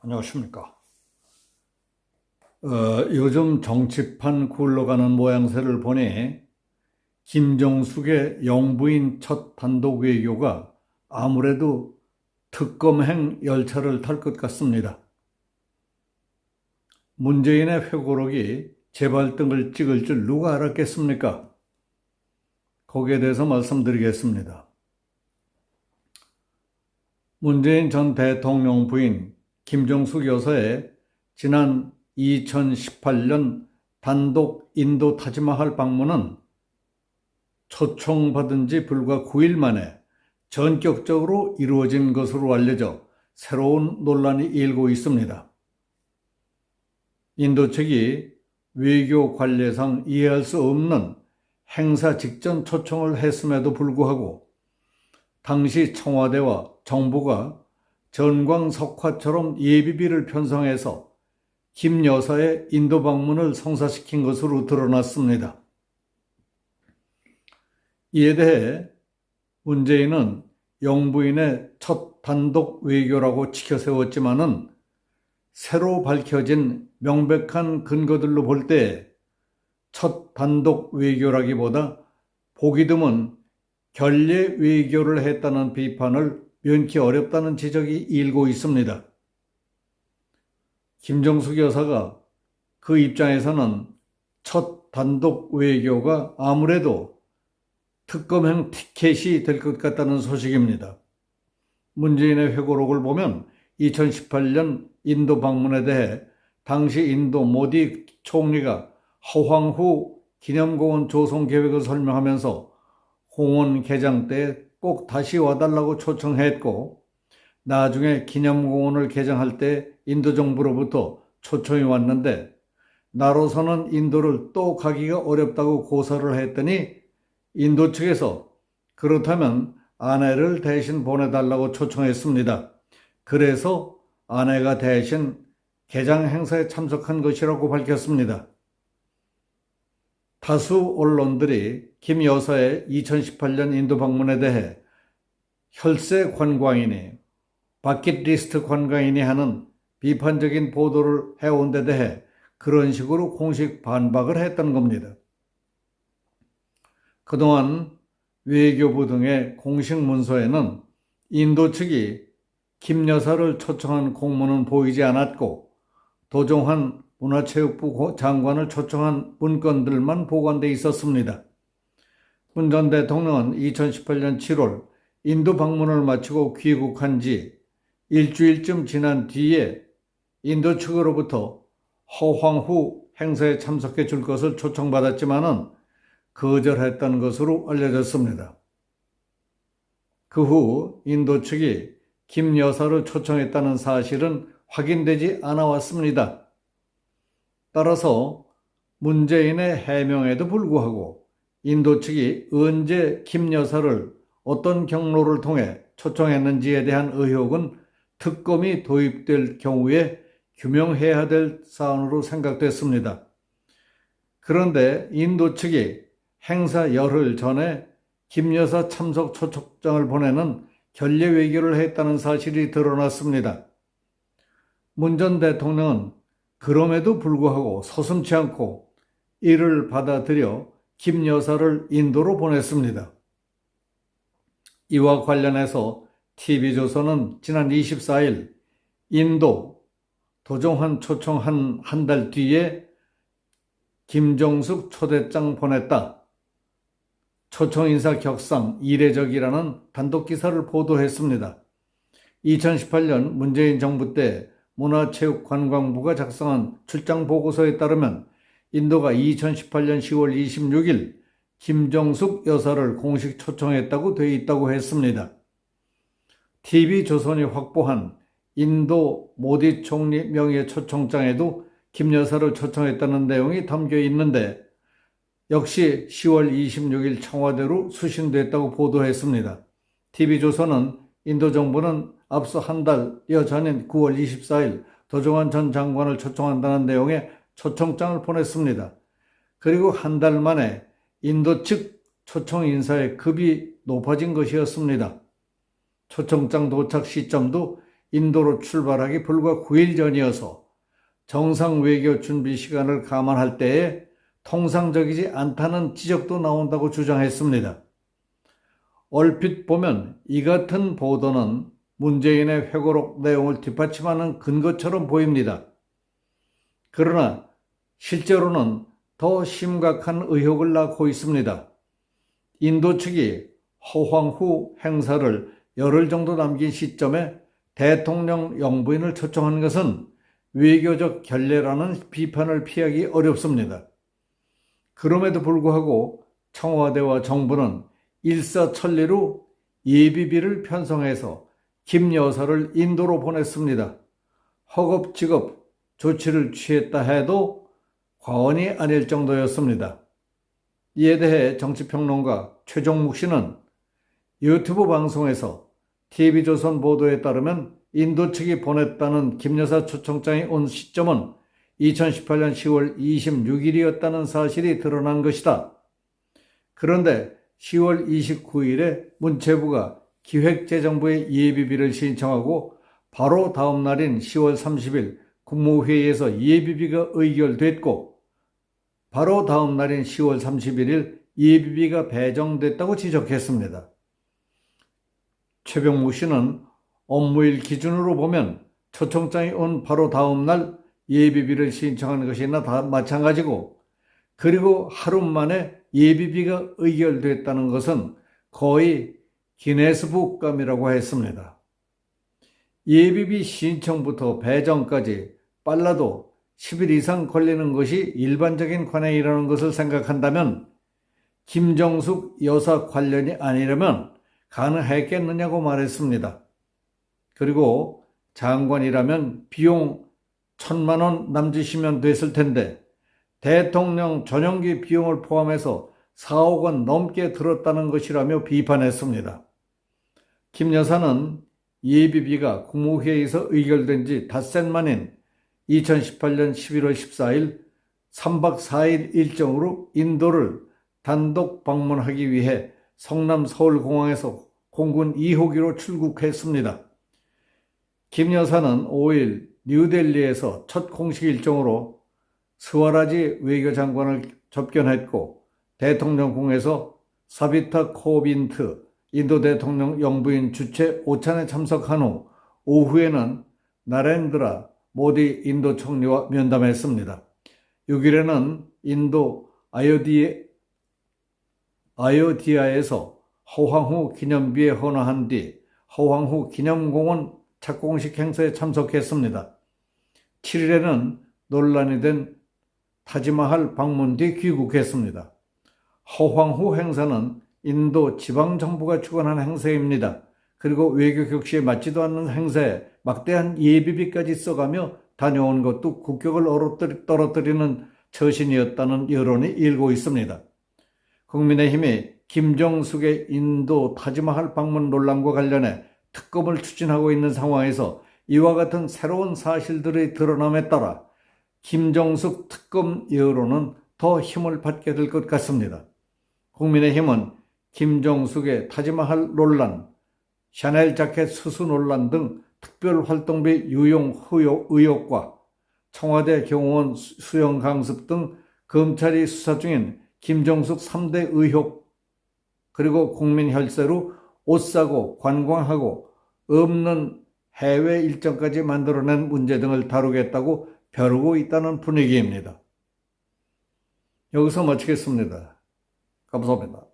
안녕하십니까. 요즘 정치판 굴러가는 모양새를 보니 김정숙의 영부인 첫 단독 외교가 아무래도 특검행 열차를 탈 것 같습니다. 문재인의 회고록이 재발등을 찍을 줄 누가 알았겠습니까? 거기에 대해서 말씀드리겠습니다. 문재인 전 대통령 부인 김정숙 여사의 지난 2018년 단독 인도 타지마할 방문은 초청받은 지 불과 9일 만에 전격적으로 이루어진 것으로 알려져 새로운 논란이 일고 있습니다. 인도 측이 외교 관례상 이해할 수 없는 행사 직전 초청을 했음에도 불구하고 당시 청와대와 정부가 전광석화처럼 예비비를 편성해서 김 여사의 인도 방문을 성사시킨 것으로 드러났습니다. 이에 대해 문재인은 영부인의 첫 단독 외교라고 치켜세웠지만은 새로 밝혀진 명백한 근거들로 볼 때 첫 단독 외교라기보다 보기 드문 결례 외교를 했다는 비판을 면키 어렵다는 지적이 일고 있습니다. 김정숙 여사가 그 입장에서는 첫 단독 외교가 아무래도 특검행 티켓이 될 것 같다는 소식입니다. 문재인의 회고록을 보면 2018년 인도 방문에 대해 당시 인도 모디 총리가 허황후 기념공원 조성 계획을 설명하면서 공원 개장 때 꼭 다시 와달라고 초청했고, 나중에 기념공원을 개장할 때 인도 정부로부터 초청이 왔는데 나로서는 인도를 또 가기가 어렵다고 고사를 했더니 인도 측에서 그렇다면 아내를 대신 보내달라고 초청했습니다. 그래서 아내가 대신 개장 행사에 참석한 것이라고 밝혔습니다. 다수 언론들이 김 여사의 2018년 인도 방문에 대해 혈세 관광이니 버킷리스트 관광이니 하는 비판적인 보도를 해온 데 대해 그런 식으로 공식 반박을 했던 겁니다. 그동안 외교부 등의 공식 문서에는 인도 측이 김 여사를 초청한 공문은 보이지 않았고 도종환 문화체육부 장관을 초청한 문건들만 보관돼 있었습니다. 문 전 대통령은 2018년 7월 인도 방문을 마치고 귀국한 지 일주일쯤 지난 뒤에 인도 측으로부터 허황후 행사에 참석해 줄 것을 초청받았지만은 거절했던 것으로 알려졌습니다. 그 후 인도 측이 김 여사를 초청했다는 사실은 확인되지 않아 왔습니다. 따라서 문재인의 해명에도 불구하고 인도 측이 언제 김 여사를 어떤 경로를 통해 초청했는지에 대한 의혹은 특검이 도입될 경우에 규명해야 될 사안으로 생각됐습니다. 그런데 인도 측이 행사 열흘 전에 김 여사 참석 초청장을 보내는 결례 외교를 했다는 사실이 드러났습니다. 문 전 대통령은 그럼에도 불구하고 서슴지 않고 이를 받아들여 김 여사를 인도로 보냈습니다. 이와 관련해서 TV조선은 지난 24일 인도 도종환 초청 한 달 뒤에 김정숙 초대장 보냈다. 초청 인사 격상 이례적이라는 단독 기사를 보도했습니다. 2018년 문재인 정부 때 문화체육관광부가 작성한 출장 보고서에 따르면 인도가 2018년 10월 26일 김정숙 여사를 공식 초청했다고 되어 있다고 했습니다. TV조선이 확보한 인도 모디 총리 명의의 초청장에도 김 여사를 초청했다는 내용이 담겨 있는데 역시 10월 26일 청와대로 수신됐다고 보도했습니다. TV조선은 인도 정부는 앞서 한 달여 전인 9월 24일 도종환 전 장관을 초청한다는 내용의 초청장을 보냈습니다. 그리고 한 달 만에 인도 측 초청 인사의 급이 높아진 것이었습니다. 초청장 도착 시점도 인도로 출발하기 불과 9일 전이어서 정상 외교 준비 시간을 감안할 때에 통상적이지 않다는 지적도 나온다고 주장했습니다. 얼핏 보면 이 같은 보도는 문재인의 회고록 내용을 뒷받침하는 근거처럼 보입니다. 그러나 실제로는 더 심각한 의혹을 낳고 있습니다. 인도 측이 허황후 행사를 열흘 정도 남긴 시점에 대통령 영부인을 초청한 것은 외교적 결례라는 비판을 피하기 어렵습니다. 그럼에도 불구하고 청와대와 정부는 일사천리로 예비비를 편성해서 김 여사를 인도로 보냈습니다. 허겁지겁 조치를 취했다 해도 과언이 아닐 정도였습니다. 이에 대해 정치평론가 최종묵 씨는 유튜브 방송에서 TV조선 보도에 따르면 인도 측이 보냈다는 김 여사 초청장이 온 시점은 2018년 10월 26일이었다는 사실이 드러난 것이다. 그런데 10월 29일에 문체부가 기획재정부에 예비비를 신청하고 바로 다음 날인 10월 30일 국무회의에서 예비비가 의결됐고 바로 다음 날인 10월 31일 예비비가 배정됐다고 지적했습니다. 최병무 씨는 업무일 기준으로 보면 초청장이 온 바로 다음 날 예비비를 신청한 것이나 다 마찬가지고 그리고 하루 만에 예비비가 의결됐다는 것은 거의 기네스북감이라고 했습니다. 예비비 신청부터 배정까지 빨라도 10일 이상 걸리는 것이 일반적인 관행이라는 것을 생각한다면 김정숙 여사 관련이 아니라면 가능했겠느냐고 말했습니다. 그리고 장관이라면 비용 1,000만 원 남짓이면 됐을 텐데 대통령 전용기 비용을 포함해서 4억 원 넘게 들었다는 것이라며 비판했습니다. 김 여사는 예비비가 국무회의에서 의결된 지 닷새 만인 2018년 11월 14일 3박 4일 일정으로 인도를 단독 방문하기 위해 성남 서울공항에서 공군 2호기로 출국했습니다. 김 여사는 5일 뉴델리에서 첫 공식 일정으로 스와라지 외교장관을 접견했고 대통령궁에서 사비타 코빈트 인도 대통령 영부인 주최 오찬에 참석한 후 오후에는 나렌드라 모디 인도 총리와 면담했습니다. 6일에는 인도 아요디아에서 허황후 기념비에 헌화한 뒤 허황후 기념공원 착공식 행사에 참석했습니다. 7일에는 논란이 된 타지마할 방문 뒤 귀국했습니다. 허황후 행사는 인도 지방정부가 주관한 행사입니다. 그리고 외교 격시에 맞지도 않는 행사에 막대한 예비비까지 써가며 다녀온 것도 국격을 떨어뜨리는 처신이었다는 여론이 일고 있습니다. 국민의힘이 김정숙의 인도 타지마할 방문 논란과 관련해 특검을 추진하고 있는 상황에서 이와 같은 새로운 사실들이 드러남에 따라 김정숙 특검 여론은 더 힘을 받게 될 것 같습니다. 국민의힘은 김정숙의 타지마할 논란, 샤넬 자켓 수수 논란 등 특별활동비 유용 의혹과 청와대 경호원 수용 강습 등 검찰이 수사 중인 김정숙 3대 의혹, 그리고 국민 혈세로 옷 사고 관광하고 없는 해외 일정까지 만들어낸 문제 등을 다루겠다고 벼르고 있다는 분위기입니다. 여기서 마치겠습니다. 감사합니다.